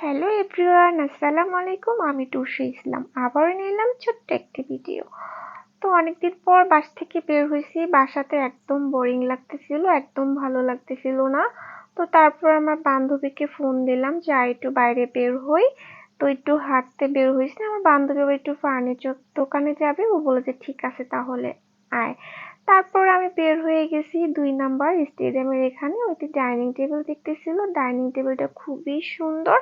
Hello everyone, আসসালামু আলাইকুম। আমি টুসি ইসলাম, আবারও নিলাম ছোট্ট একটি ভিডিও। তো অনেকদিন পর বাসা থেকে বের হয়েছি। বাসাতে একদম বোরিং লাগতেছিল, একদম ভালো লাগতেছিল না। তো তারপর আমার বান্ধবীকে ফোন দিলাম যে একটু বাইরে বের হই। তো একটু হাঁটতে বের হয়েছি। আমার বান্ধবী আবার একটু ফার্নিচার দোকানে যাবে, ও বলে যে ঠিক আছে তাহলে আয়। তারপর আমি বের হয়ে গেছি 2 নাম্বার স্টেডিয়ামের এখানে। ওইটি ডাইনিং টেবিল দেখতেছিল, ডাইনিং টেবিলটা খুবই সুন্দর,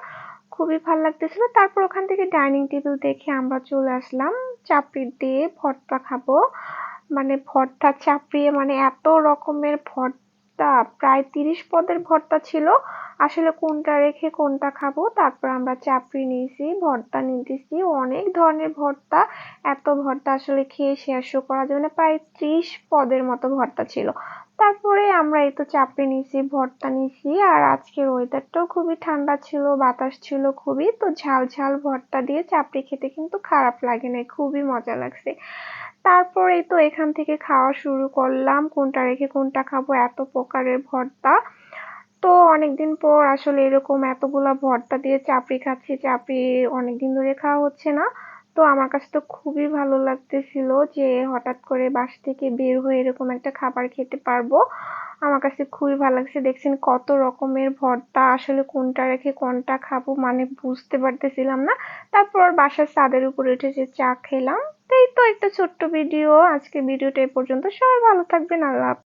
খুবই ভালো লাগতেছিল। তারপর ওখান থেকে ডাইনিং টেবিল দেখে আমরা চলে আসলাম চাপড়ি দিয়ে ভর্তা খাবো। মানে ভর্তা চাপড়িয়ে, মানে এত রকমের ভর্তা, প্রায় 30 পদের ভর্তা ছিল। আসলে কোনটা রেখে কোনটা খাবো, তারপর আমরা চাপড়ি নিয়েছি, ভর্তা নিতেছি, অনেক ধরনের ভর্তা। এত ভর্তা আসলে খেয়ে শেষও করা যাবে না, প্রায় 30 পদের মতো ভর্তা ছিল। তারপরে আমরা এই তো চাপড়ি নিয়েছি, ভর্তা নিয়েছি। আর আজকের ওয়েদারটাও খুবই ঠান্ডা ছিল, বাতাস ছিল খুবই, তো ঝাল ঝাল ভর্তা দিয়ে চাপড়ি খেতে কিন্তু খারাপ লাগে না, খুবই মজা লাগছে। তারপরেই তো এখান থেকে খাওয়া শুরু করলাম, কোনটা রেখে কোনটা খাবো, এত প্রকারের ভর্তা। তো অনেকদিন পর আসলে এরকম এতগুলা ভর্তা দিয়ে চাপড়ি খাচ্ছি, চাপড়ি অনেকদিন ধরে খাওয়া হচ্ছে না। তো আমার কাছে তো খুবই ভালো লাগতেছিল যে হঠাৎ করে বাসা থেকে বের হয়ে এরকম একটা খাবার খেতে পারবো। আমার কাছে খুবই ভালো লাগছে। দেখছেন কত রকমের ভর্তা, আসলে কোনটা রেখে কোনটা খাবো মানে বুঝতে পারতেছিলাম না। তারপর বাসার ছাদের উপরে উঠে যে চা খেলাম। তো এই তো একটা ছোট্ট ভিডিও, আজকে ভিডিওটা এই পর্যন্ত। সবাই ভালো থাকবেন, আল্লাহ হাফেজ।